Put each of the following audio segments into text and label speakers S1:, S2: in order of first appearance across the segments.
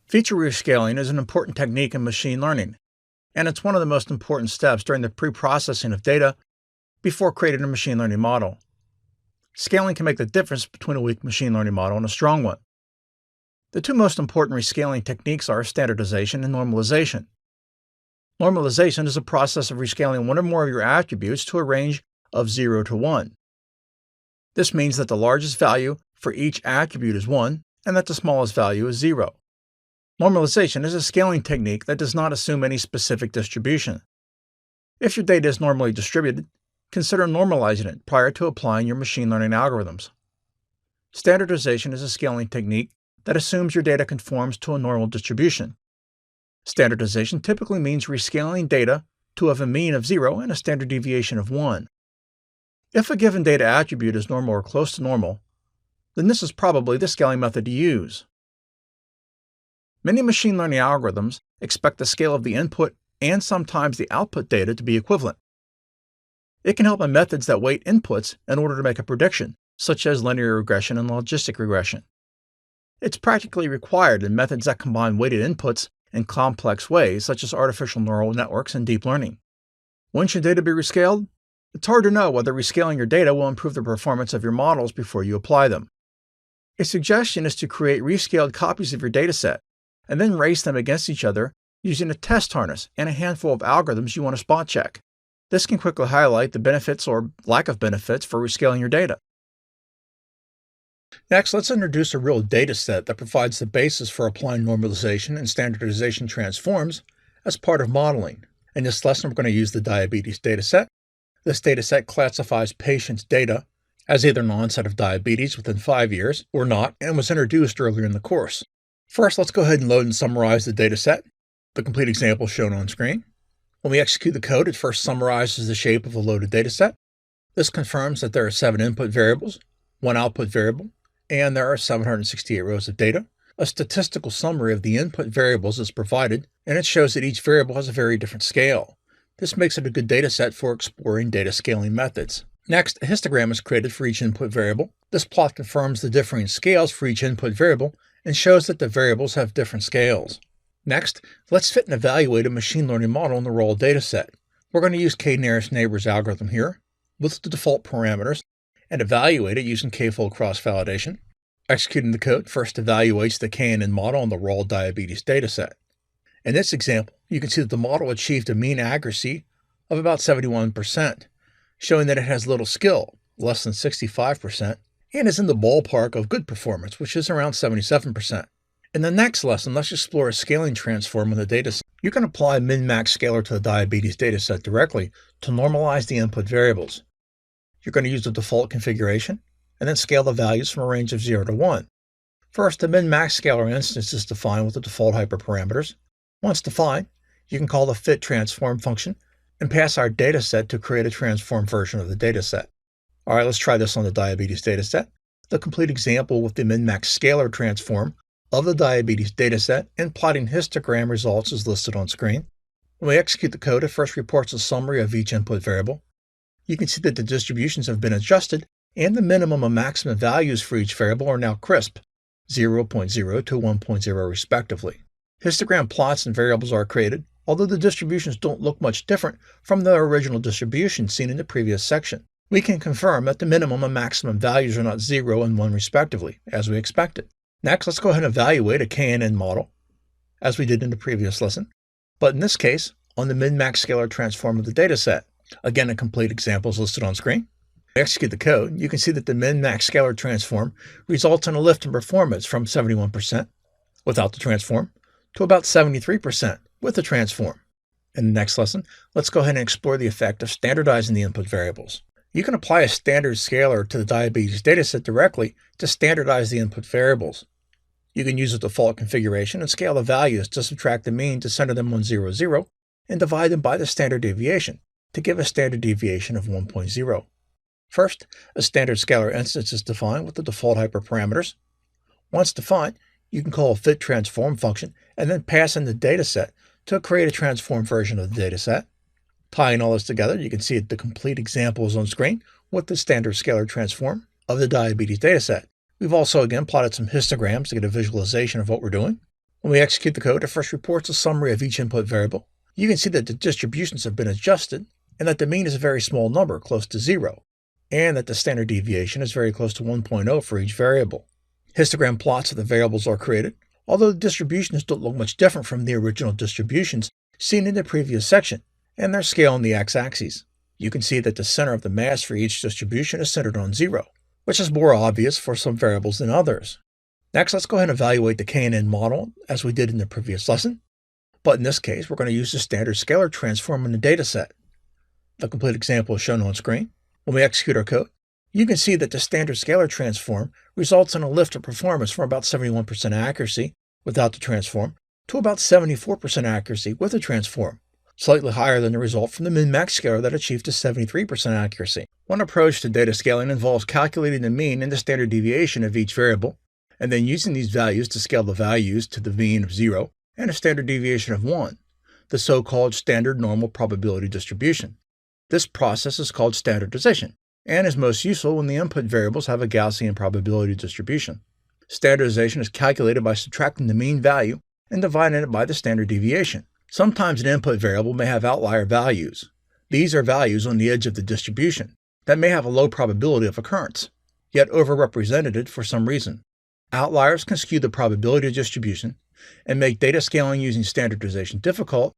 S1: Feature rescaling is an important technique in machine learning, and it's one of the most important steps during the pre-processing of data before creating a machine learning model. Scaling can make the difference between a weak machine learning model and a strong one. The two most important rescaling techniques are standardization and normalization. Normalization is a process of rescaling one or more of your attributes to a range of 0 to 1. This means that the largest value for each attribute is 1 and that the smallest value is 0. Normalization is a scaling technique that does not assume any specific distribution. If your data is normally distributed, consider normalizing it prior to applying your machine learning algorithms. Standardization is a scaling technique that assumes your data conforms to a normal distribution. Standardization typically means rescaling data to have a mean of 0 and a standard deviation of 1. If a given data attribute is normal or close to normal, then this is probably the scaling method to use. Many machine learning algorithms expect the scale of the input and sometimes the output data to be equivalent. It can help in methods that weight inputs in order to make a prediction, such as linear regression and logistic regression. It's practically required in methods that combine weighted inputs in complex ways, such as artificial neural networks and deep learning. When should data be rescaled? It's hard to know whether rescaling your data will improve the performance of your models before you apply them. A suggestion is to create rescaled copies of your dataset and then race them against each other using a test harness and a handful of algorithms you want to spot check. This can quickly highlight the benefits or lack of benefits for rescaling your data. Next, let's introduce a real dataset that provides the basis for applying normalization and standardization transforms as part of modeling. In this lesson, we're going to use the diabetes dataset. This dataset classifies patients' data as either an onset of diabetes within 5 years or not, and was introduced earlier in the course. First, let's go ahead and load and summarize the dataset. The complete example is shown on screen. When we execute the code, it first summarizes the shape of a loaded dataset. This confirms that there are 7 input variables, 1 output variable, and there are 768 rows of data. A statistical summary of the input variables is provided, and it shows that each variable has a very different scale. This makes it a good dataset for exploring data scaling methods. Next, a histogram is created for each input variable. This plot confirms the differing scales for each input variable and shows that the variables have different scales. Next, let's fit and evaluate a machine learning model in the raw dataset. We're going to use k-nearest neighbors algorithm here with the default parameters and evaluate it using k-fold cross-validation. Executing the code first evaluates the Akn model on the raw diabetes dataset. In this example, you can see that the model achieved a mean accuracy of about 71%, showing that it has little skill, less than 65%, and is in the ballpark of good performance, which is around 77%. In the next lesson, let's explore a scaling transform on the dataset. You can apply min-max scalar to the diabetes dataset directly to normalize the input variables. You're going to use the default configuration and then scale the values from a range of 0 to 1. First, the min-max scalar instance is defined with the default hyperparameters. Once defined, you can call the fit transform function and pass our dataset to create a transform version of the dataset. All right, let's try this on the diabetes dataset. The complete example with the min-max scalar transform of the diabetes dataset and plotting histogram results is listed on screen. When we execute the code, it first reports a summary of each input variable. You can see that the distributions have been adjusted and the minimum and maximum values for each variable are now crisp, 0.0 to 1.0 respectively. Histogram plots and variables are created, although the distributions don't look much different from the original distribution seen in the previous section. We can confirm that the minimum and maximum values are not 0 and 1 respectively, as we expected. Next, let's go ahead and evaluate a Akn model, as we did in the previous lesson, but in this case, on the min-max scalar transform of the dataset. Again, a complete example is listed on screen. We execute the code, you can see that the min-max scalar transform results in a lift in performance from 71% without the transform to about 73% with the transform. In the next lesson, let's go ahead and explore the effect of standardizing the input variables. You can apply a standard scalar to the diabetes dataset directly to standardize the input variables. You can use the default configuration and scale the values to subtract the mean to center them on 0, 0, and divide them by the standard deviation to give a standard deviation of 1.0. First, a standard scalar instance is defined with the default hyperparameters. Once defined, you can call a fit transform function and then pass in the dataset to create a transform version of the dataset. Tying all this together, you can see the complete example is on screen with the standard scalar transform of the diabetes dataset. We've also again plotted some histograms to get a visualization of what we're doing. When we execute the code, it first reports a summary of each input variable. You can see that the distributions have been adjusted and that the mean is a very small number, close to 0, and that the standard deviation is very close to 1.0 for each variable. Histogram plots of the variables are created, although the distributions don't look much different from the original distributions seen in the previous section, and their scale on the x-axis. You can see that the center of the mass for each distribution is centered on 0, which is more obvious for some variables than others. Next, let's go ahead and evaluate the Akn model as we did in the previous lesson, but in this case, we're going to use the standard scalar transform in the dataset. The complete example is shown on screen. When we execute our code, you can see that the standard scalar transform results in a lift of performance from about 71% accuracy without the transform to about 74% accuracy with the transform, slightly higher than the result from the min-max scalar that achieved a 73% accuracy. One approach to data scaling involves calculating the mean and the standard deviation of each variable, and then using these values to scale the values to the mean of 0 and a standard deviation of 1, the so-called standard normal probability distribution. This process is called standardization, and is most useful when the input variables have a Gaussian probability distribution. Standardization is calculated by subtracting the mean value and dividing it by the standard deviation. Sometimes an input variable may have outlier values. These are values on the edge of the distribution that may have a low probability of occurrence, yet overrepresented for some reason. Outliers can skew the probability distribution and make data scaling using standardization difficult,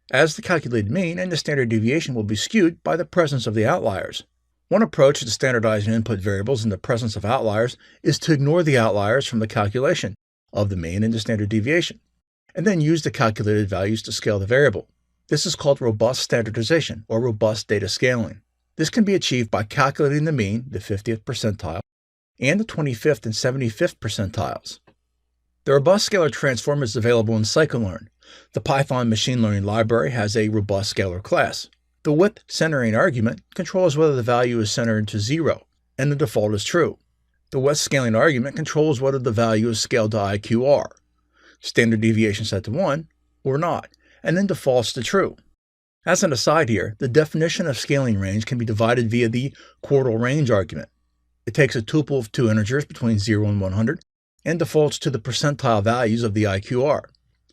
S1: as the calculated mean and the standard deviation will be skewed by the presence of the outliers. One approach to standardizing input variables in the presence of outliers is to ignore the outliers from the calculation of the mean and the standard deviation, and then use the calculated values to scale the variable. This is called robust standardization or robust data scaling. This can be achieved by calculating the mean, the 50th percentile, and the 25th and 75th percentiles. The robust scalar transform is available in scikit-learn. The Python machine learning library has a robust scalar class. The width centering argument controls whether the value is centered to 0, and the default is true. The width scaling argument controls whether the value is scaled to IQR, standard deviation set to 1, or not, and then defaults to true. As an aside here, the definition of scaling range can be divided via the quartile range argument. It takes a tuple of two integers between 0 and 100 and defaults to the percentile values of the IQR,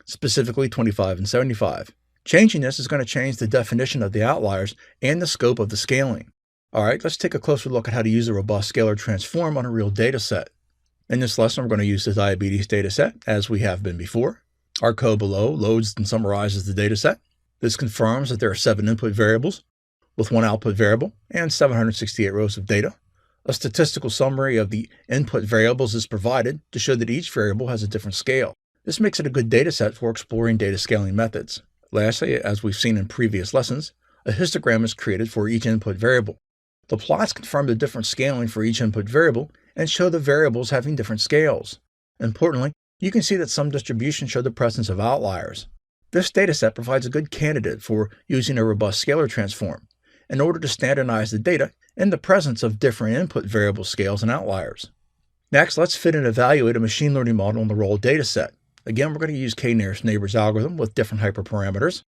S1: specifically 25 and 75. Changing this is going to change the definition of the outliers and the scope of the scaling. Alright, let's take a closer look at how to use a robust scalar transform on a real data set. In this lesson, we're going to use the diabetes data set, as we have been before. Our code below loads and summarizes the data set. This confirms that there are 7 input variables with 1 output variable and 768 rows of data. A statistical summary of the input variables is provided to show that each variable has a different scale. This makes it a good data set for exploring data scaling methods. Lastly, as we've seen in previous lessons, a histogram is created for each input variable. The plots confirm the different scaling for each input variable and show the variables having different scales. Importantly, you can see that some distributions show the presence of outliers. This dataset provides a good candidate for using a robust scalar transform in order to standardize the data in the presence of different input variable scales and outliers. Next, let's fit and evaluate a machine learning model on the raw dataset. Again, we're going to use k-nearest neighbors algorithm with different hyperparameters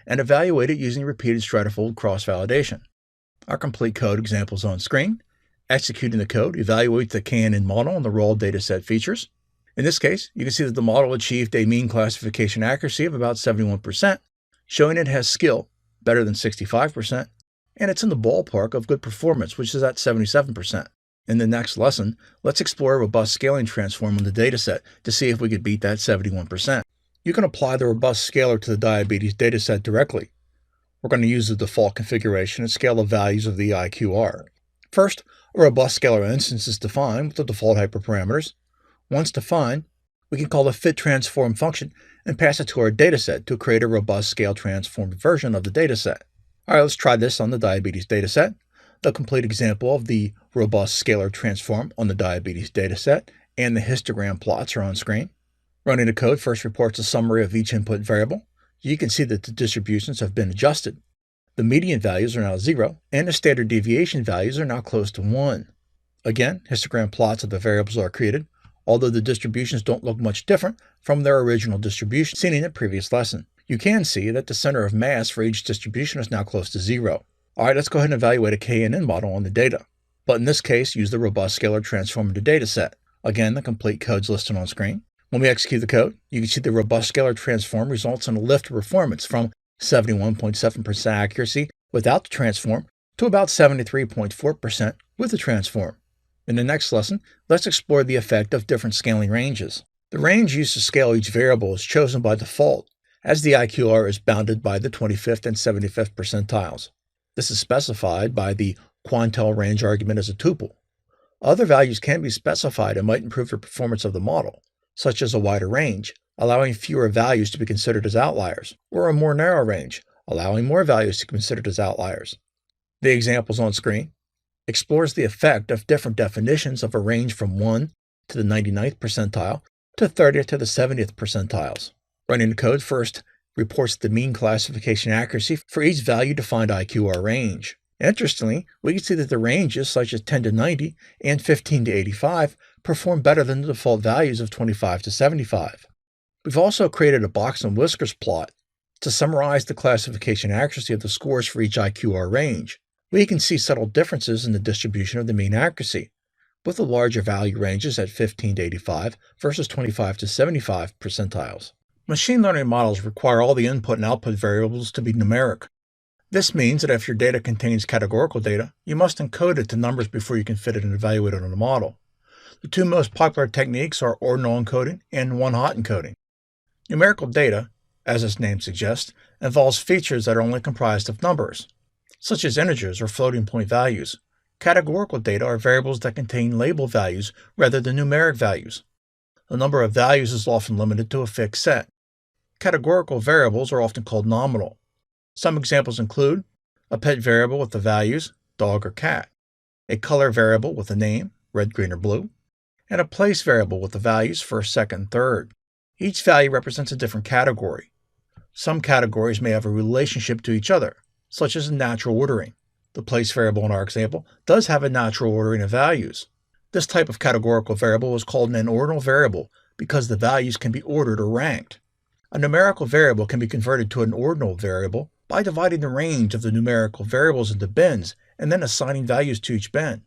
S1: and evaluate it using repeated stratifold cross-validation. Our complete code example is on screen. Executing the code evaluates the Akn model on the raw dataset features. In this case, you can see that the model achieved a mean classification accuracy of about 71%, showing it has skill better than 65%, and it's in the ballpark of good performance, which is at 77%. In the next lesson, let's explore a robust scaling transform on the dataset to see if we could beat that 71%. You can apply the robust scalar to the diabetes dataset directly. We're going to use the default configuration and scale the values of the IQR. First, a robust scalar instance is defined with the default hyperparameters. Once defined, we can call the fit transform function and pass it to our dataset to create a robust scale transformed version of the dataset. Alright, let's try this on the diabetes dataset. The complete example of the robust scalar transform on the diabetes dataset and the histogram plots are on screen. Running the code first reports a summary of each input variable. You can see that the distributions have been adjusted. The median values are now 0, and the standard deviation values are now close to 1. Again, histogram plots of the variables are created, although the distributions don't look much different from their original distribution seen in the previous lesson. You can see that the center of mass for each distribution is now close to 0. Alright, let's go ahead and evaluate a Akn model on the data. But in this case, use the robust scalar transform in the dataset. Again, the complete code is listed on screen. When we execute the code, you can see the robust scalar transform results in a lift of performance from 71.7% accuracy without the transform to about 73.4% with the transform. In the next lesson, let's explore the effect of different scaling ranges. The range used to scale each variable is chosen by default, as the IQR is bounded by the 25th and 75th percentiles. This is specified by the quantile range argument as a tuple. Other values can be specified and might improve the performance of the model, such as a wider range, allowing fewer values to be considered as outliers, or a more narrow range, allowing more values to be considered as outliers. The examples on screen explores the effect of different definitions of a range from 1 to the 99th percentile to 30th to the 70th percentiles. Running the code first reports the mean classification accuracy for each value-defined IQR range. Interestingly, we can see that the ranges such as 10 to 90 and 15 to 85 perform better than the default values of 25 to 75. We've also created a box and whiskers plot to summarize the classification accuracy of the scores for each IQR range. We can see subtle differences in the distribution of the mean accuracy, with the larger value ranges at 15 to 85 versus 25 to 75 percentiles. Machine learning models require all the input and output variables to be numeric. This means that if your data contains categorical data, you must encode it to numbers before you can fit it and evaluate it on a model. The two most popular techniques are ordinal encoding and one-hot encoding. Numerical data, as its name suggests, involves features that are only comprised of numbers, such as integers or floating point values. Categorical data are variables that contain label values rather than numeric values. The number of values is often limited to a fixed set. Categorical variables are often called nominal. Some examples include a pet variable with the values dog or cat, a color variable with a name red, green, or blue, and a place variable with the values first, second, third. Each value represents a different category. Some categories may have a relationship to each other, such as natural ordering. The place variable in our example does have a natural ordering of values. This type of categorical variable is called an ordinal variable because the values can be ordered or ranked. A numerical variable can be converted to an ordinal variable by dividing the range of the numerical variables into bins and then assigning values to each bin.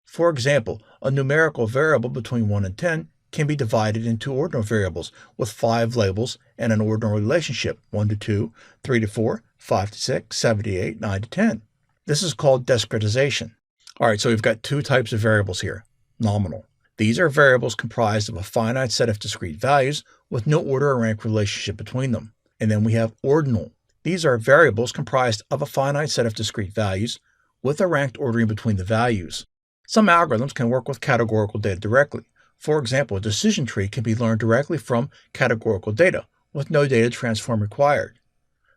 S1: For example, a numerical variable between 1 and 10 can be divided into ordinal variables with 5 labels and an ordinal relationship 1 to 2, 3 to 4, 5 to 6, 7 to 8, 9 to 10. This is called discretization. Alright, so we've got two types of variables here. Nominal. These are variables comprised of a finite set of discrete values with no order or rank relationship between them. And then we have ordinal. These are variables comprised of a finite set of discrete values with a ranked ordering between the values. Some algorithms can work with categorical data directly. For example, a decision tree can be learned directly from categorical data with no data transform required.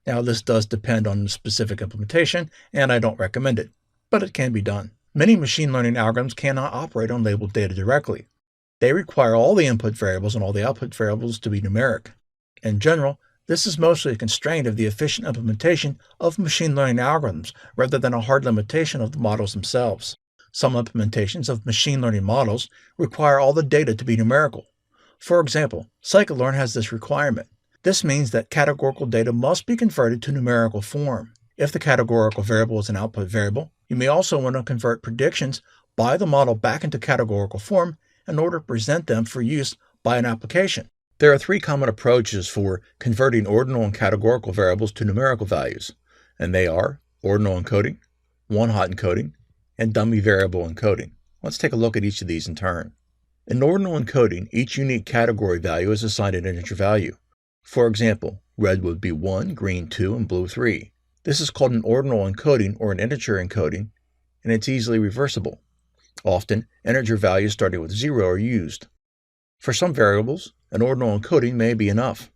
S1: Now, this does depend on the specific implementation, and I don't recommend it, but it can be done. Many machine learning algorithms cannot operate on labeled data directly. They require all the input variables and all the output variables to be numeric. In general, this is mostly a constraint of the efficient implementation of machine learning algorithms rather than a hard limitation of the models themselves. Some implementations of machine learning models require all the data to be numerical. For example, scikit-learn has this requirement. This means that categorical data must be converted to numerical form. If the categorical variable is an output variable, you may also want to convert predictions by the model back into categorical form in order to present them for use by an application. There are 3 common approaches for converting ordinal and categorical variables to numerical values, and they are ordinal encoding, one-hot encoding, and dummy variable encoding. Let's take a look at each of these in turn. In ordinal encoding, each unique category value is assigned an integer value. For example, red would be 1, green 2, and blue 3. This is called an ordinal encoding or an integer encoding, and it's easily reversible. Often, integer values starting with 0 are used. For some variables, an ordinal encoding may be enough.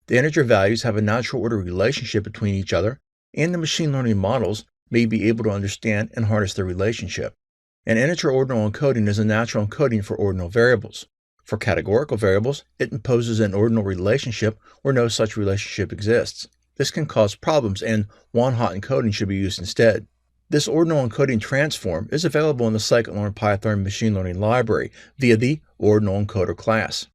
S1: The integer values have a natural order relationship between each other, and the machine learning models may be able to understand and harness their relationship. An integer ordinal encoding is a natural encoding for ordinal variables. For categorical variables, it imposes an ordinal relationship where no such relationship exists. This can cause problems, and one-hot encoding should be used instead. This ordinal encoding transform is available in the scikit-learn Python machine learning library via the Ordinal Encoder class.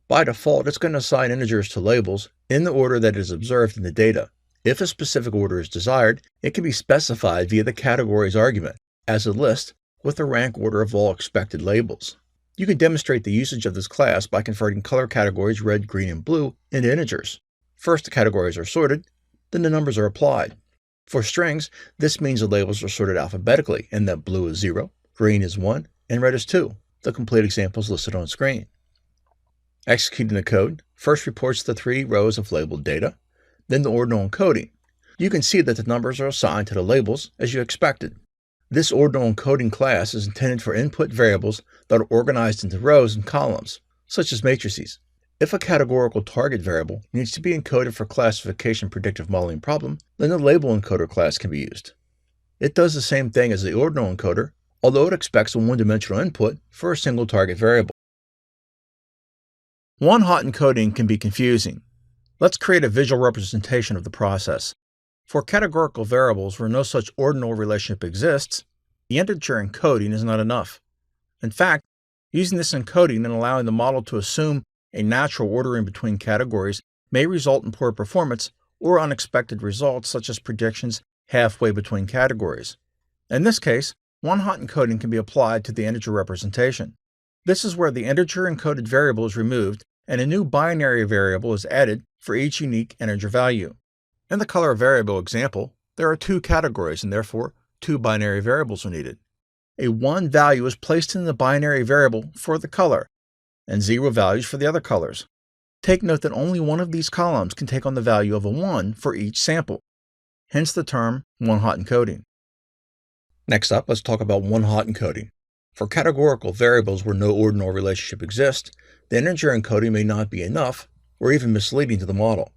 S1: By default, it's going to assign integers to labels in the order that is observed in the data. If a specific order is desired, it can be specified via the categories argument as a list with the rank order of all expected labels. You can demonstrate the usage of this class by converting color categories red, green, and blue into integers. First, the categories are sorted, then the numbers are applied. For strings, this means the labels are sorted alphabetically and that blue is 0, green is 1, and red is 2. The complete example is listed on screen. Executing the code first reports the 3 rows of labeled data, then the ordinal encoding. You can see that the numbers are assigned to the labels as you expected. This ordinal encoding class is intended for input variables that are organized into rows and columns, such as matrices. If a categorical target variable needs to be encoded for classification predictive modeling problem, then the label encoder class can be used. It does the same thing as the ordinal encoder, although it expects a one-dimensional input for a single target variable. One-hot encoding can be confusing. Let's create a visual representation of the process. For categorical variables where no such ordinal relationship exists, the integer encoding is not enough. In fact, using this encoding and allowing the model to assume a natural ordering between categories may result in poor performance or unexpected results such as predictions halfway between categories. In this case, one-hot encoding can be applied to the integer representation. This is where the integer encoded variable is removed and a new binary variable is added for each unique integer value. In the color variable example, there are 2 categories and therefore 2 binary variables are needed. A 1 value is placed in the binary variable for the color, and 0 values for the other colors. Take note that only one of these columns can take on the value of a 1 for each sample, hence the term one-hot encoding. Next up, let's talk about one-hot encoding. For categorical variables where no ordinal relationship exists, the integer encoding may not be enough or even misleading to the model.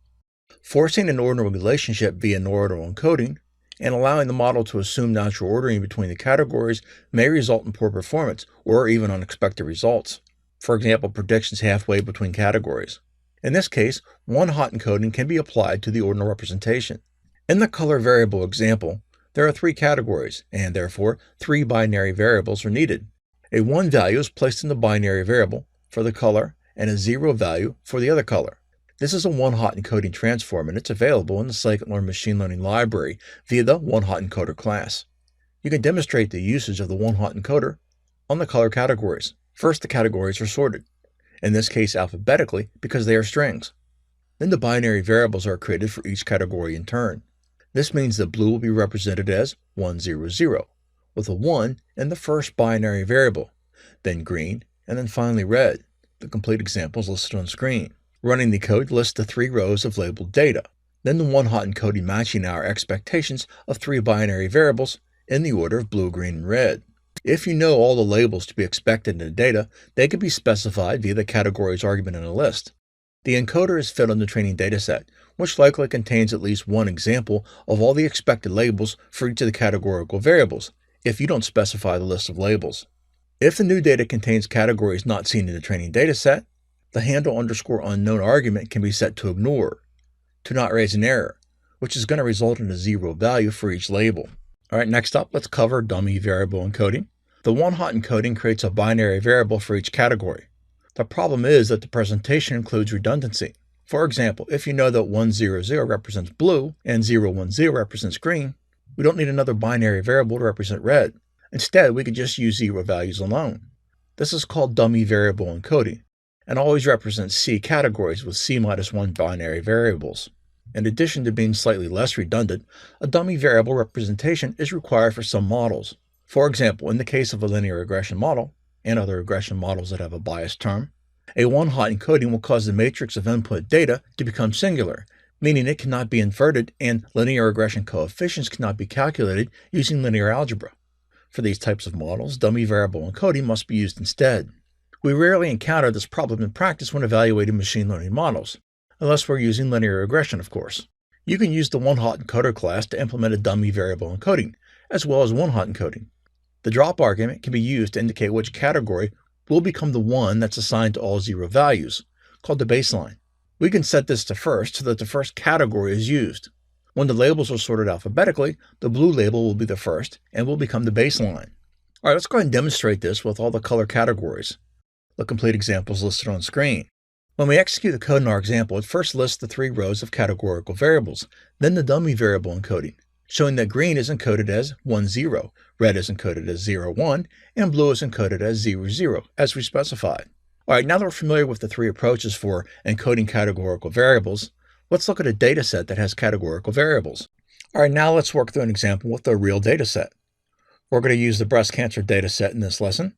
S1: Forcing an ordinal relationship via an ordinal encoding and allowing the model to assume natural ordering between the categories may result in poor performance or even unexpected results. For example, predictions halfway between categories. In this case, one-hot encoding can be applied to the ordinal representation. In the color variable example, there are 3 categories, and therefore 3 binary variables are needed. A 1 value is placed in the binary variable for the color and a 0 value for the other color. This is a one-hot encoding transform, and it's available in the scikit-learn machine learning library via the one-hot encoder class. You can demonstrate the usage of the one-hot encoder on the color categories. First, the categories are sorted, in this case alphabetically because they are strings. Then the binary variables are created for each category in turn. This means that blue will be represented as 100, with a 1 in the first binary variable, then green, and then finally red. The complete example is listed on screen. Running the code lists the 3 rows of labeled data, then the one-hot encoding matching our expectations of 3 binary variables in the order of blue, green, and red. If you know all the labels to be expected in the data, they can be specified via the categories argument in a list. The encoder is fed on the training dataset, which likely contains at least one example of all the expected labels for each of the categorical variables, if you don't specify the list of labels. If the new data contains categories not seen in the training dataset, the handle_unknown argument can be set to ignore, to not raise an error, which is going to result in a 0 value for each label. Alright, next up, let's cover dummy variable encoding. The one-hot encoding creates a binary variable for each category. The problem is that the presentation includes redundancy. For example, if you know that 100 represents blue and 010 represents green, we don't need another binary variable to represent red. Instead, we could just use 0 values alone. This is called dummy variable encoding, and always represents C categories with C-1 binary variables. In addition to being slightly less redundant, a dummy variable representation is required for some models. For example, in the case of a linear regression model, and other regression models that have a biased term, a one-hot encoding will cause the matrix of input data to become singular, meaning it cannot be inverted and linear regression coefficients cannot be calculated using linear algebra. For these types of models, dummy variable encoding must be used instead. We rarely encounter this problem in practice when evaluating machine learning models, unless we're using linear regression, of course. You can use the one-hot encoder class to implement a dummy variable encoding, as well as one-hot encoding. The drop argument can be used to indicate which category will become the one that's assigned to all 0 values, called the baseline. We can set this to first so that the first category is used. When the labels are sorted alphabetically, the blue label will be the first and will become the baseline. Alright, let's go ahead and demonstrate this with all the color categories. The complete example is listed on screen. When we execute the code in our example, it first lists the 3 rows of categorical variables, then the dummy variable encoding. showing that green is encoded as 1, 0, red is encoded as 0, 1, and blue is encoded as 0, 0, as we specified. Alright, now that we're familiar with the three approaches for encoding categorical variables, let's look at a dataset that has categorical variables. Alright, now let's work through an example with a real dataset. We're going to use the breast cancer dataset in this lesson.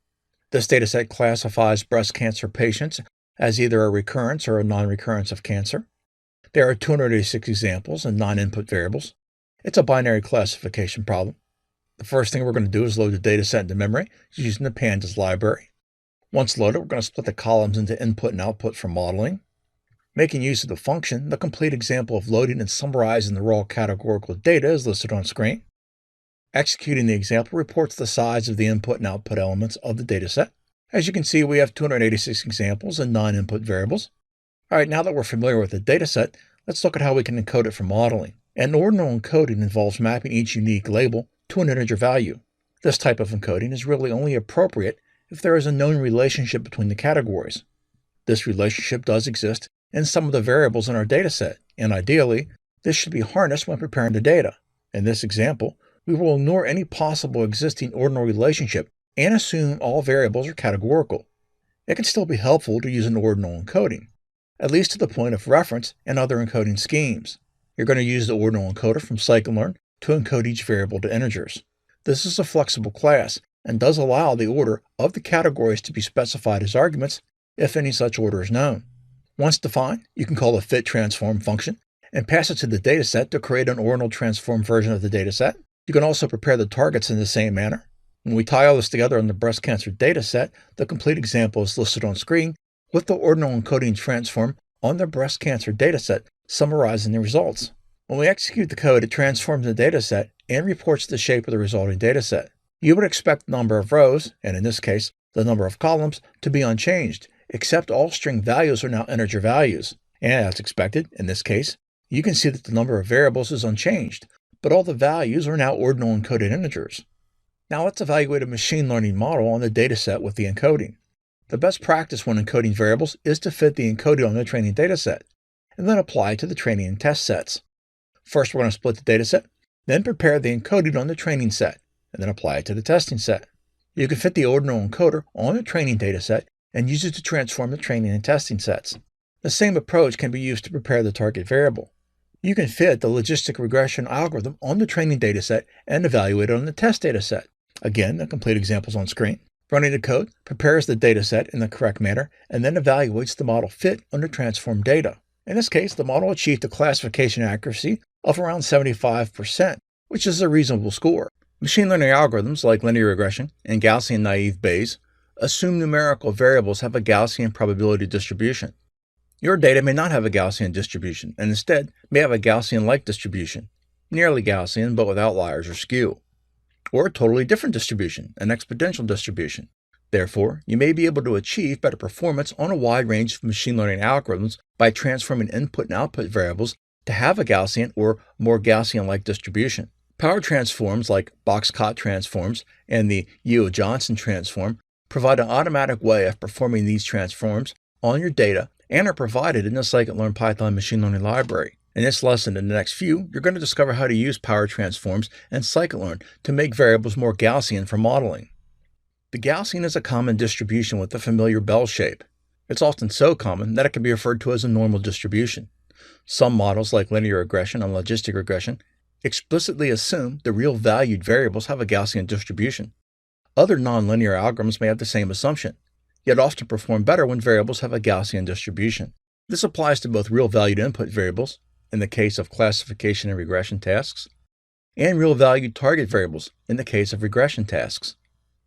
S1: This dataset classifies breast cancer patients as either a recurrence or a non-recurrence of cancer. There are 286 examples and 9 input variables. It's a binary classification problem. The first thing we're going to do is load the dataset into memory using the pandas library. Once loaded, we're going to split the columns into input and output for modeling. Making use of the function, the complete example of loading and summarizing the raw categorical data is listed on screen. Executing the example reports the size of the input and output elements of the dataset. As you can see, we have 286 examples and 9 input variables. Alright, now that we're familiar with the dataset, let's look at how we can encode it for modeling. An ordinal encoding involves mapping each unique label to an integer value. This type of encoding is really only appropriate if there is a known relationship between the categories. This relationship does exist in some of the variables in our dataset, and ideally, this should be harnessed when preparing the data. In this example, we will ignore any possible existing ordinal relationship and assume all variables are categorical. It can still be helpful to use an ordinal encoding, at least to the point of reference and other encoding schemes. You're going to use the ordinal encoder from scikit-learn to encode each variable to integers. This is a flexible class and does allow the order of the categories to be specified as arguments if any such order is known. Once defined, you can call the fit transform function and pass it to the dataset to create an ordinal transform version of the dataset. You can also prepare the targets in the same manner. When we tie all this together in the breast cancer dataset, the complete example is listed on screen with the ordinal encoding transform on the breast cancer dataset summarizing the results. When we execute the code, it transforms the dataset and reports the shape of the resulting dataset. You would expect the number of rows, and in this case, the number of columns, to be unchanged, except all string values are now integer values. And as expected, in this case, you can see that the number of variables is unchanged, but all the values are now ordinal encoded integers. Now let's evaluate a machine learning model on the dataset with the encoding. The best practice when encoding variables is to fit the encoding on the training dataset, and then apply it to the training and test sets. First, we're going to split the dataset, then prepare the encoding on the training set, and then apply it to the testing set. You can fit the ordinal encoder on the training dataset and use it to transform the training and testing sets. The same approach can be used to prepare the target variable. You can fit the logistic regression algorithm on the training dataset and evaluate it on the test dataset. Again, the complete example is on screen. Running the code prepares the dataset in the correct manner and then evaluates the model fit on the transformed data. In this case, the model achieved a classification accuracy of around 75%, which is a reasonable score. Machine learning algorithms like linear regression and Gaussian naive Bayes assume numerical variables have a Gaussian probability distribution. Your data may not have a Gaussian distribution and instead may have a Gaussian-like distribution, nearly Gaussian but with outliers or skew, or a totally different distribution, an exponential distribution. Therefore, you may be able to achieve better performance on a wide range of machine learning algorithms by transforming input and output variables to have a Gaussian or more Gaussian-like distribution. Power transforms like Box-Cott transforms and the Yeo-Johnson transform provide an automatic way of performing these transforms on your data and are provided in the scikit-learn Python machine learning library. In this lesson and the next few, you're going to discover how to use power transforms and scikit-learn to make variables more Gaussian for modeling. The Gaussian is a common distribution with the familiar bell shape. It's often so common that it can be referred to as a normal distribution. Some models like linear regression and logistic regression explicitly assume the real valued variables have a Gaussian distribution. Other nonlinear algorithms may have the same assumption, yet often perform better when variables have a Gaussian distribution. This applies to both real valued input variables, in the case of classification and regression tasks, and real valued target variables in the case of regression tasks.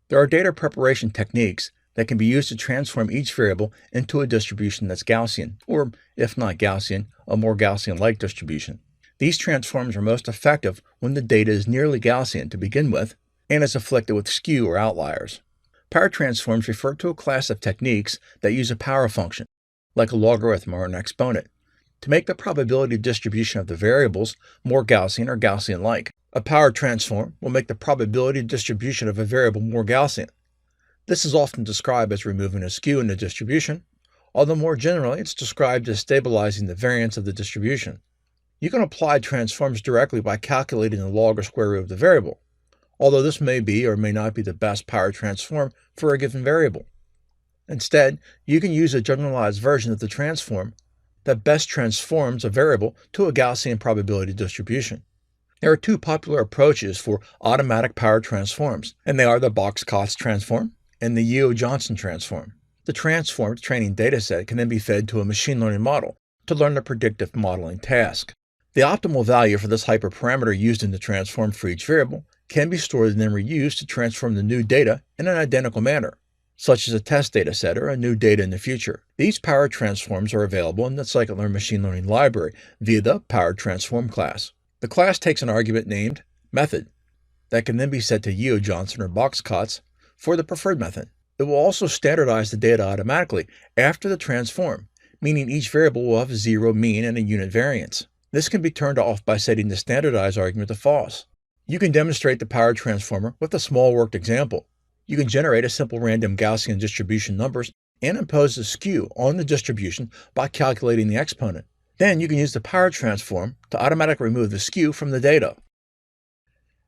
S1: There are data preparation techniques that can be used to transform each variable into a distribution that's Gaussian, or, if not Gaussian, a more Gaussian-like distribution. These transforms are most effective when the data is nearly Gaussian to begin with and is afflicted with skew or outliers. Power transforms refer to a class of techniques that use a power function, like a logarithm or an exponent, to make the probability distribution of the variables more Gaussian or Gaussian-like. A power transform will make the probability distribution of a variable more Gaussian. This is often described as removing a skew in the distribution, although more generally it's described as stabilizing the variance of the distribution. You can apply transforms directly by calculating the log or square root of the variable, although this may be or may not be the best power transform for a given variable. Instead, you can use a generalized version of the transform that best transforms a variable to a Gaussian probability distribution. There are two popular approaches for automatic power transforms, and they are the Box-Cots transform and the Yeo-Johnson transform. The transformed training dataset can then be fed to a machine learning model to learn the predictive modeling task. The optimal value for this hyperparameter used in the transform for each variable can be stored and then reused to transform the new data in an identical manner, such as a test dataset or a new data in the future. These power transforms are available in the scikit-learn machine learning library via the Power Transform class. The class takes an argument named method that can then be set to Yeo-Johnson or Box-Cots for the preferred method. It will also standardize the data automatically after the transform, meaning each variable will have a zero mean and a unit variance. This can be turned off by setting the standardize argument to false. You can demonstrate the power transformer with a small worked example. You can generate a simple random Gaussian distribution numbers and impose a skew on the distribution by calculating the exponent. Then you can use the power transform to automatically remove the skew from the data.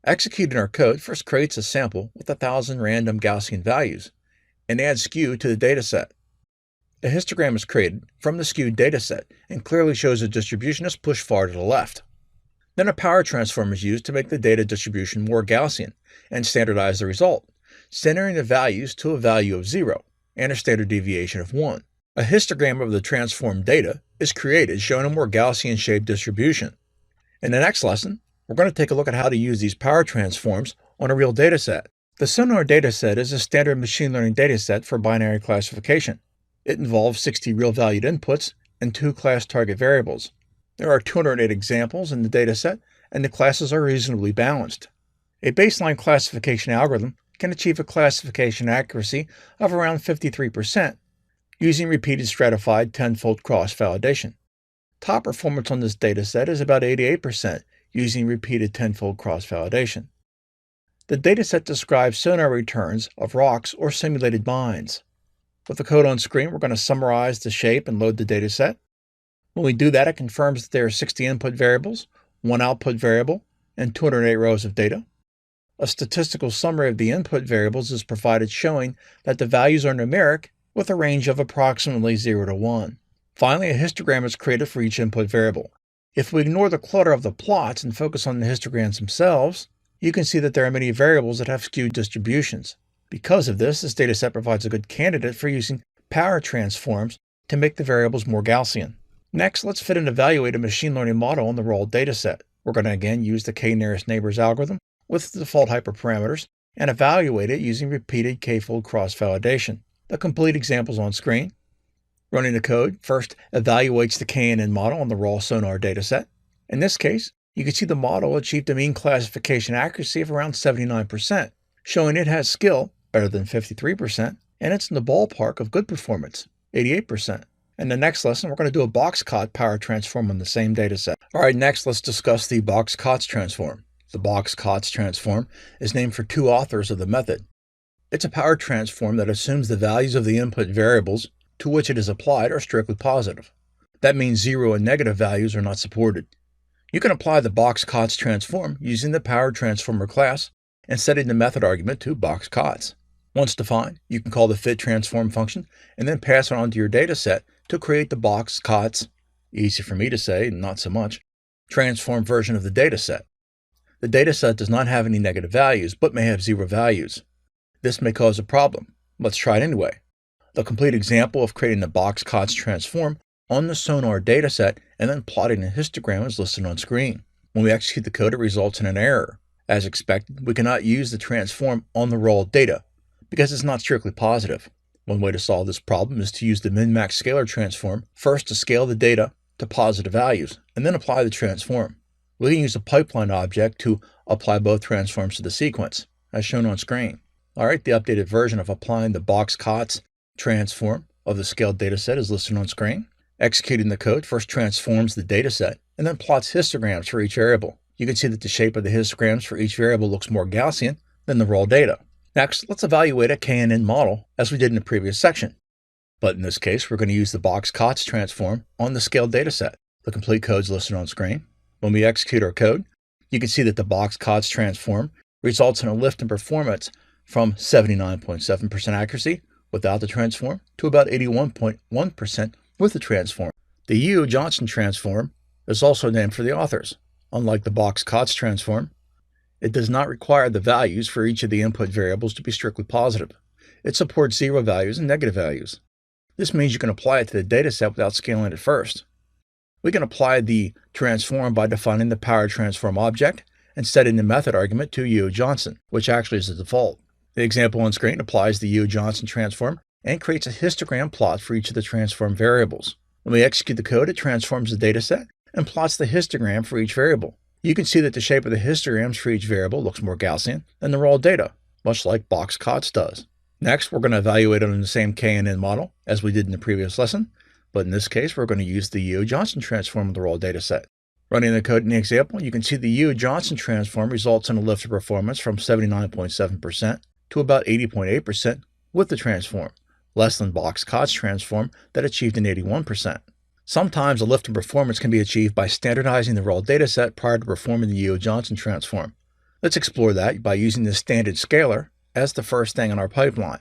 S1: Executing our code first creates a sample with 1,000 random Gaussian values and adds skew to the dataset. A histogram is created from the skewed dataset and clearly shows the distribution is pushed far to the left. Then a power transform is used to make the data distribution more Gaussian and standardize the result, centering the values to a value of 0 and a standard deviation of 1. A histogram of the transformed data is created showing a more Gaussian-shaped distribution. In the next lesson, we're going to take a look at how to use these power transforms on a real dataset. The Sonar dataset is a standard machine learning dataset for binary classification. It involves 60 real-valued inputs and 2 class target variables. There are 208 examples in the dataset, and the classes are reasonably balanced. A baseline classification algorithm can achieve a classification accuracy of around 53% using repeated stratified 10-fold cross-validation. Top performance on this dataset is about 88% using repeated 10-fold cross-validation. The dataset describes sonar returns of rocks or simulated mines. With the code on screen, we're going to summarize the shape and load the dataset. When we do that, it confirms that there are 60 input variables, 1 output variable, and 208 rows of data. A statistical summary of the input variables is provided showing that the values are numeric with a range of approximately 0 to 1. Finally, a histogram is created for each input variable. If we ignore the clutter of the plots and focus on the histograms themselves, you can see that there are many variables that have skewed distributions. Because of this dataset provides a good candidate for using power transforms to make the variables more Gaussian. Next, let's fit and evaluate a machine learning model on the raw dataset. We're going to again use the k-nearest neighbors algorithm with the default hyperparameters and evaluate it using repeated k-fold cross-validation. The complete examples on screen. Running the code first evaluates the KNN model on the raw Sonar dataset. In this case, you can see the model achieved a mean classification accuracy of around 79%, showing it has skill better than 53%, and it's in the ballpark of good performance, 88%. In the next lesson, we're going to do a Box-Cot power transform on the same dataset. All right, next let's discuss the Box-Cots transform. The Box-Cots transform is named for 2 authors of the method. It's a power transform that assumes the values of the input variables to which it is applied are strictly positive. That means 0 and negative values are not supported. You can apply the Box-Cots transform using the power transformer class and setting the method argument to Box-Cots. Once defined, you can call the fit transform function and then pass it on to your dataset to create the Box-Cots, easy for me to say, not so much, transform version of the dataset. The dataset does not have any negative values, but may have 0 values. This may cause a problem. Let's try it anyway. The complete example of creating the Box-Cots transform on the Sonar dataset and then plotting a histogram is listed on screen. When we execute the code, it results in an error. As expected, we cannot use the transform on the raw data because it's not strictly positive. One way to solve this problem is to use the min-max scalar transform first to scale the data to positive values and then apply the transform. We can use a pipeline object to apply both transforms to the sequence, as shown on screen. Alright, the updated version of applying the Box-Cots transform of the scaled dataset is listed on screen. Executing the code first transforms the dataset and then plots histograms for each variable. You can see that the shape of the histograms for each variable looks more Gaussian than the raw data. Next, let's evaluate a KNN model as we did in the previous section. But in this case, we're going to use the Box-Cots transform on the scaled dataset. The complete code is listed on screen. When we execute our code, you can see that the box-COTS transform results in a lift in performance from 79.7% accuracy without the transform to about 81.1% with the transform. The Yu-Johnson transform is also named for the authors. Unlike the box-COTS transform, it does not require the values for each of the input variables to be strictly positive. It supports zero values and negative values. This means you can apply it to the dataset without scaling it first. We can apply the transform by defining the power transform object and setting the method argument to Yu-Johnson, which actually is the default. The example on screen applies the Yu-Johnson transform and creates a histogram plot for each of the transform variables. When we execute the code, it transforms the dataset and plots the histogram for each variable. You can see that the shape of the histograms for each variable looks more Gaussian than the raw data, much like box-COTS does. Next, we're going to evaluate it on the same Akn model as we did in the previous lesson, but in this case, we're going to use the Yu-Johnson transform of the raw dataset. Running the code in the example, you can see the Yu-Johnson transform results in a lift of performance from 79.7% to about 80.8% with the transform, less than box-COTS transform that achieved an 81%. Sometimes a lift in performance can be achieved by standardizing the raw dataset prior to performing the Yu-Johnson transform. Let's explore that by using the standard Scalar as the first thing in our pipeline.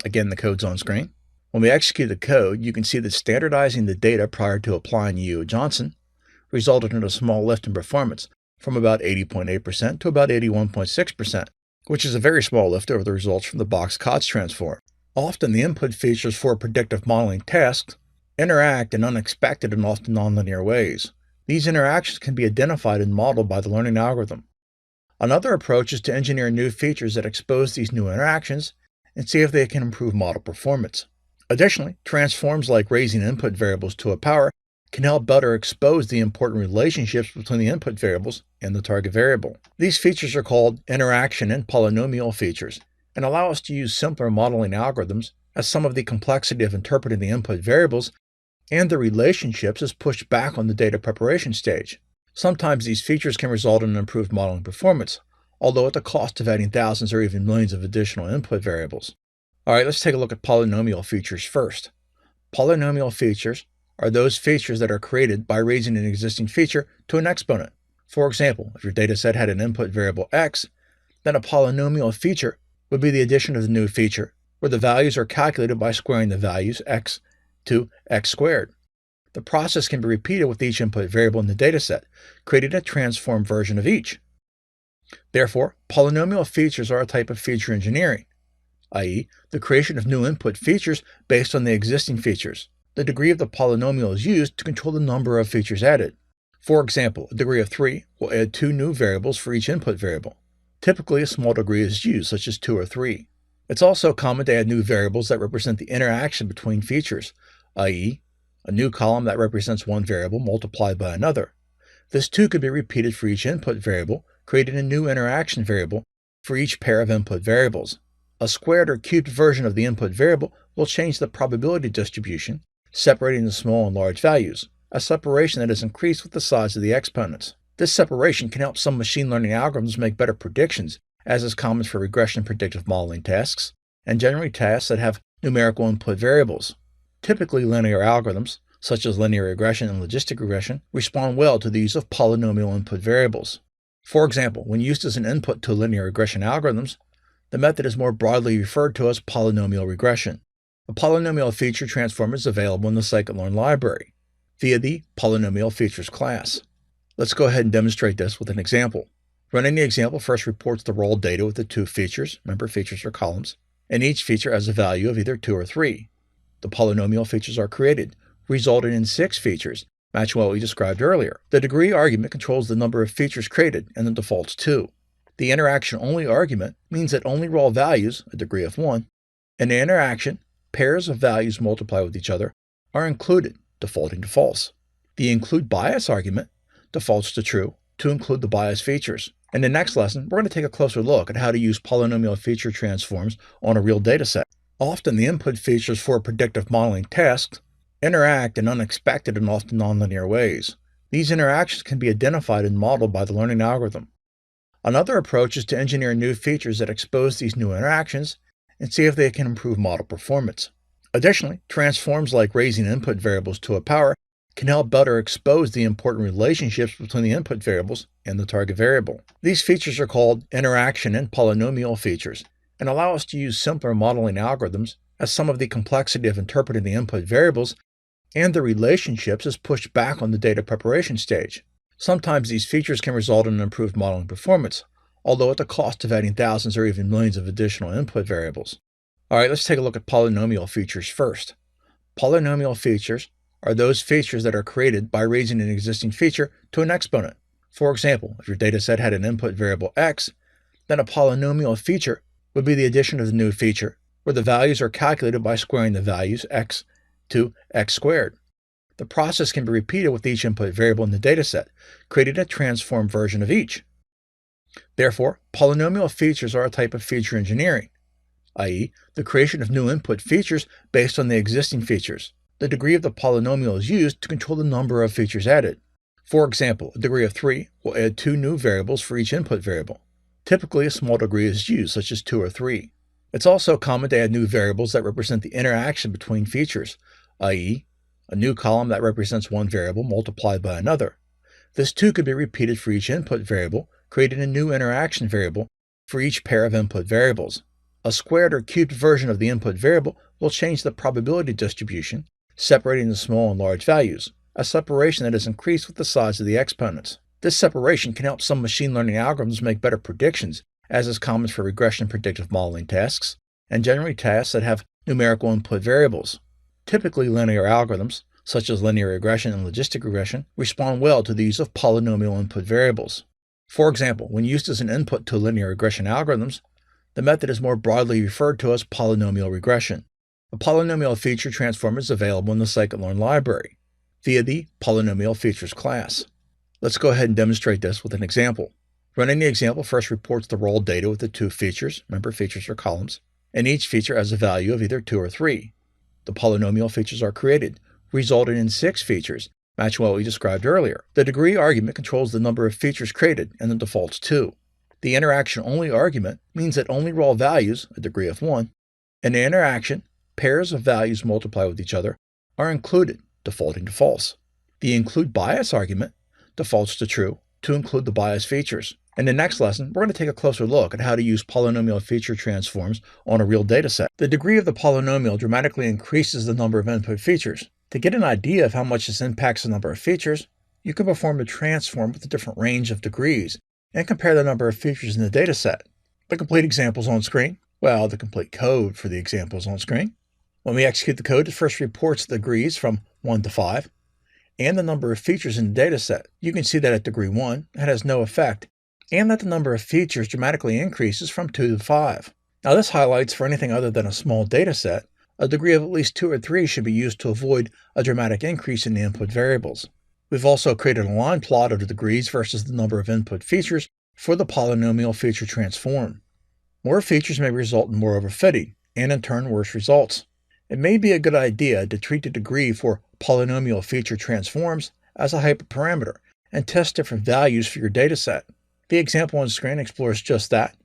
S1: Again, the code's on screen. When we execute the code, you can see that standardizing the data prior to applying Yu-Johnson resulted in a small lift in performance from about 80.8% to about 81.6%, which is a very small lift over the results from the box-COTS transform. Often the input features for predictive modeling tasks interact in unexpected and often nonlinear ways. These interactions can be identified and modeled by the learning algorithm. Another approach is to engineer new features that expose these new interactions and see if they can improve model performance. Additionally, transforms like raising input variables to a power can help better expose the important relationships between the input variables and the target variable. These features are called interaction and polynomial features and allow us to use simpler modeling algorithms as some of the complexity of interpreting the input variables and the relationships is pushed back on the data preparation stage. Sometimes these features can result in improved modeling performance, although at the cost of adding thousands or even millions of additional input variables. Alright, let's take a look at polynomial features first. Polynomial features are those features that are created by raising an existing feature to an exponent. For example, if your dataset had an input variable x, then a polynomial feature would be the addition of the new feature, where the values are calculated by squaring the values x to x squared. The process can be repeated with each input variable in the dataset, creating a transform version of each. Therefore, polynomial features are a type of feature engineering, i.e., the creation of new input features based on the existing features. The degree of the polynomial is used to control the number of features added. For example, a degree of 3 will add 2 new variables for each input variable. Typically, a small degree is used, such as 2 or 3. It's also common to add new variables that represent the interaction between features, i.e., a new column that represents one variable multiplied by another. This too could be repeated for each input variable, creating a new interaction variable for each pair of input variables. A squared or cubed version of the input variable will change the probability distribution, separating the small and large values, a separation that is increased with the size of the exponents. This separation can help some machine learning algorithms make better predictions, as is common for regression predictive modeling tasks, and generally tasks that have numerical input variables. Typically, linear algorithms, such as linear regression and logistic regression, respond well to the use of polynomial input variables. For example, when used as an input to linear regression algorithms, the method is more broadly referred to as polynomial regression. A polynomial feature transform is available in the scikit-learn library via the Polynomial Features class. Let's go ahead and demonstrate this with an example. Running the example first reports the raw data with the 2 features, remember features are columns, and each feature has a value of either 2 or 3. The polynomial features are created, resulting in 6 features, matching what we described earlier. The degree argument controls the number of features created, and the default's 2. The interaction-only argument means that only raw values, a degree of 1, and the interaction, pairs of values multiplied with each other, are included, defaulting to false. The include bias argument defaults to true to include the bias features. In the next lesson, we're going to take a closer look at how to use polynomial feature transforms on a real dataset. Often the input features for predictive modeling tasks interact in unexpected and often nonlinear ways. These interactions can be identified and modeled by the learning algorithm. Another approach is to engineer new features that expose these new interactions and see if they can improve model performance. Additionally, transforms like raising input variables to a power can help better expose the important relationships between the input variables and the target variable. These features are called interaction and polynomial features and allow us to use simpler modeling algorithms as some of the complexity of interpreting the input variables and the relationships is pushed back on the data preparation stage. Sometimes these features can result in improved modeling performance, although at the cost of adding thousands or even millions of additional input variables. Alright, let's take a look at polynomial features first. Polynomial features are those features that are created by raising an existing feature to an exponent. For example, if your dataset had an input variable x, then a polynomial feature would be the addition of the new feature, where the values are calculated by squaring the values x to x squared. The process can be repeated with each input variable in the dataset, creating a transform version of each. Therefore, polynomial features are a type of feature engineering, i.e., the creation of new input features based on the existing features. The degree of the polynomial is used to control the number of features added. For example, a degree of 3 will add 2 new variables for each input variable. Typically, a small degree is used, such as 2 or 3. It's also common to add new variables that represent the interaction between features, i.e., a new column that represents one variable multiplied by another. This too could be repeated for each input variable, creating a new interaction variable for each pair of input variables. A squared or cubed version of the input variable will change the probability distribution, separating the small and large values, a separation that is increased with the size of the exponents. This separation can help some machine learning algorithms make better predictions, as is common for regression predictive modeling tasks, and generally tasks that have numerical input variables. Typically, linear algorithms, such as linear regression and logistic regression, respond well to the use of polynomial input variables. For example, when used as an input to linear regression algorithms, the method is more broadly referred to as polynomial regression. A polynomial feature transform is available in the scikit-learn library via the Polynomial Features class. Let's go ahead and demonstrate this with an example. Running the example first reports the raw data with the 2 features, remember features are columns, and each feature has a value of either 2 or 3. The polynomial features are created, resulting in 6 features, matching what we described earlier. The degree argument controls the number of features created, and the default's 2. The interaction-only argument means that only raw values, a degree of 1, and the interaction, pairs of values multiply with each other, are included, defaulting to false. The include bias argument defaults to true to include the bias features. In the next lesson, we're going to take a closer look at how to use polynomial feature transforms on a real dataset. The degree of the polynomial dramatically increases the number of input features. To get an idea of how much this impacts the number of features, you can perform a transform with a different range of degrees and compare the number of features in the dataset. The complete example is on screen. Well, the complete code for the example is on screen. When we execute the code, it first reports the degrees from 1 to 5 and the number of features in the dataset. You can see that at degree 1, it has no effect, and that the number of features dramatically increases from 2 to 5. Now this highlights for anything other than a small dataset, a degree of at least 2 or 3 should be used to avoid a dramatic increase in the input variables. We've also created a line plot of the degrees versus the number of input features for the polynomial feature transform. More features may result in more overfitting, and in turn worse results. It may be a good idea to treat the degree for polynomial feature transforms as a hyperparameter and test different values for your dataset. The example on screen explores just that,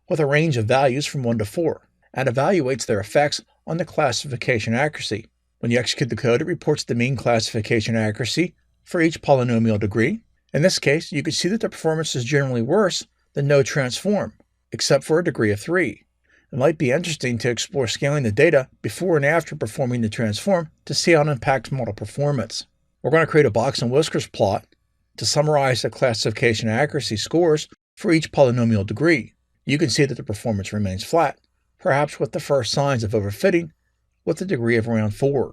S1: with a range of values from 1 to 4, and evaluates their effects on the classification accuracy. When you execute the code, it reports the mean classification accuracy for each polynomial degree. In this case, you can see that the performance is generally worse than no transform, except for a degree of 3. It might be interesting to explore scaling the data before and after performing the transform to see how it impacts model performance. We're going to create a box and whiskers plot to summarize the classification accuracy scores for each polynomial degree. You can see that the performance remains flat, perhaps with the first signs of overfitting, with a degree of around 4.